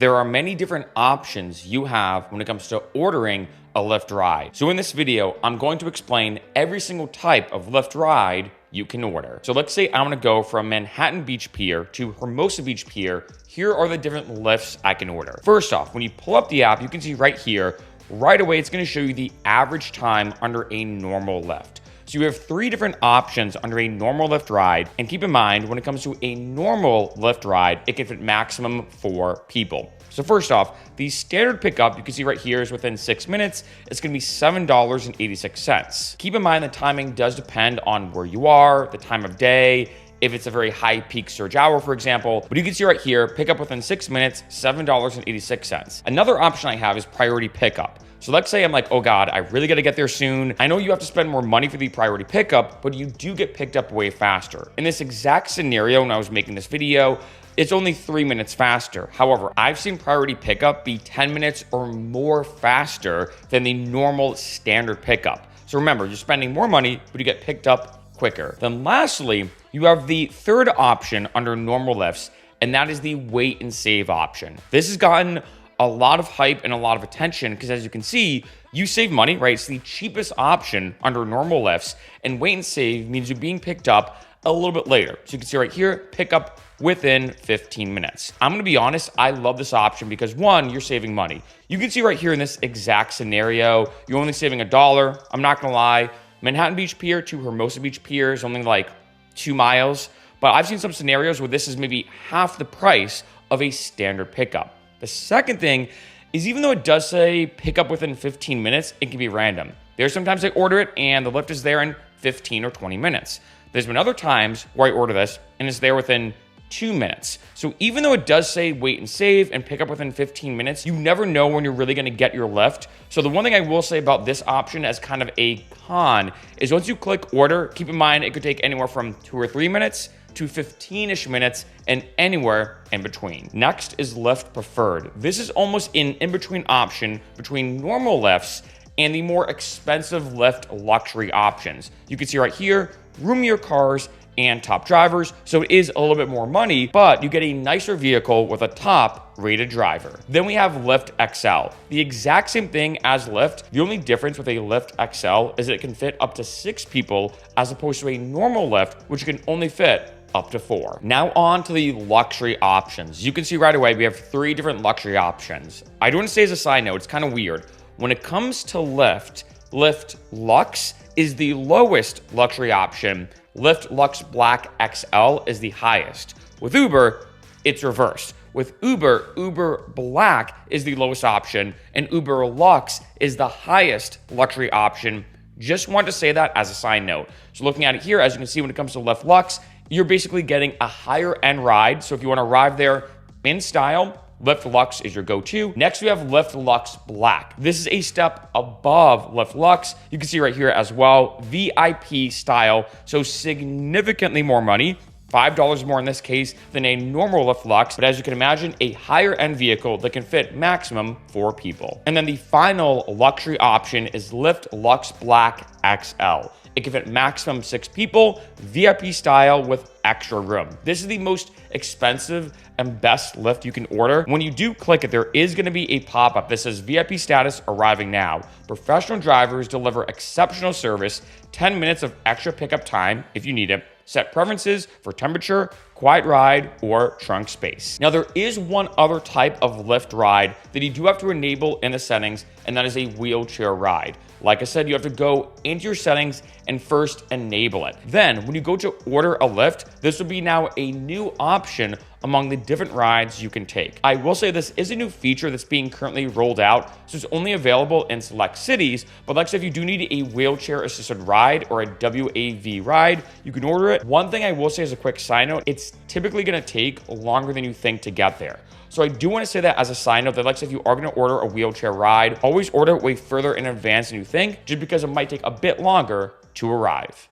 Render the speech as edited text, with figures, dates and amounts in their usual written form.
There are many different options you have when it comes to ordering a Lyft ride. So in this video, I'm going to explain every single type of Lyft ride you can order. So let's say I want to go from Manhattan Beach Pier to Hermosa Beach Pier. Here are the different Lyfts I can order. First off, when you pull up the app, you can see right here, right away, it's going to show you the average time under a normal Lyft. So you have three different options under a normal Lyft ride. And keep in mind, when it comes to a normal Lyft ride, it can fit maximum 4 people. So first off, the standard pickup, you can see right here, is within 6 minutes. It's going to be $7.86. Keep in mind the timing does depend on where you are, the time of day, if it's a very high peak surge hour, for example. But you can see right here, pickup within 6 minutes, $7.86. Another option I have is priority pickup. So let's say I'm like, oh God, I really got to get there soon. I know you have to spend more money for the priority pickup, but you do get picked up way faster. In this exact scenario, when I was making this video, it's only 3 minutes faster. However, I've seen priority pickup be 10 minutes or more faster than the normal standard pickup. So remember, you're spending more money, but you get picked up quicker. Then lastly, you have the third option under normal Lyfts, and that is the wait and save option. This has gotten a lot of hype and a lot of attention because, as you can see, you save money, right? It's the cheapest option under normal Lyfts, and wait and save means you're being picked up a little bit later. So you can see right here, pick up within 15 minutes. I'm gonna be honest, I love this option because one, you're saving money. You can see right here in this exact scenario, you're only saving $1. I'm not gonna lie, Manhattan Beach Pier to Hermosa Beach Pier is only like 2 miles, but I've seen some scenarios where this is maybe half the price of a standard pickup. The second thing is, even though it does say pick up within 15 minutes, it can be random. There's sometimes I order it and the Lyft is there in 15 or 20 minutes. There's been other times where I order this and it's there within 2 minutes. So even though it does say wait and save and pick up within 15 minutes, you never know when you're really gonna get your Lyft. So the one thing I will say about this option as kind of a con is once you click order, keep in mind it could take anywhere from 2 or 3 minutes to 15-ish minutes and anywhere in between. Next is Lyft Preferred. This is almost an in-between option between normal Lyfts and the more expensive Lyft luxury options. You can see right here, roomier cars and top drivers, so it is a little bit more money, but you get a nicer vehicle with a top rated driver. Then we have Lyft XL. The exact same thing as Lyft. The only difference with a Lyft XL is that it can fit up to 6 people as opposed to a normal Lyft, which can only fit up to 4. Now on to the luxury options. You can see right away we have 3 different luxury options. I do want to say as a side note, it's kind of weird. When it comes to Lyft, Lyft Lux is the lowest luxury option. Lyft Lux Black XL is the highest. With Uber, it's reversed. With Uber, Uber Black is the lowest option, and Uber Lux is the highest luxury option. Just want to say that as a side note. So looking at it here, as you can see, when it comes to Lyft Lux, you're basically getting a higher end ride. So if you want to arrive there in style, Lyft Lux is your go-to. Next, we have Lyft Lux Black. This is a step above Lyft Lux. You can see right here as well, VIP style, so significantly more money. $5 more in this case than a normal Lyft Lux, but as you can imagine, a higher end vehicle that can fit maximum 4 people. And then the final luxury option is Lyft Lux Black XL. It can fit maximum 6 people, VIP style with extra room. This is the most expensive and best Lyft you can order. When you do click it, there is going to be a pop-up that says VIP status arriving now. Professional drivers deliver exceptional service, 10 minutes of extra pickup time if you need it. Set preferences for temperature, quiet ride, or trunk space. Now, there is one other type of Lyft ride that you do have to enable in the settings, and that is a wheelchair ride. Like I said, you have to go into your settings and first enable it. Then, when you go to order a Lyft, this will be now a new option among the different rides you can take. I will say this is a new feature that's being currently rolled out, so it's only available in select cities, but like I said, if you do need a wheelchair-assisted ride or a WAV ride, you can order it. One thing I will say as a quick side note, it's typically gonna take longer than you think to get there. So I do want to say that as a side note, that like I said, if you are going to order a wheelchair ride, always order it way further in advance than you think, just because it might take a bit longer to arrive.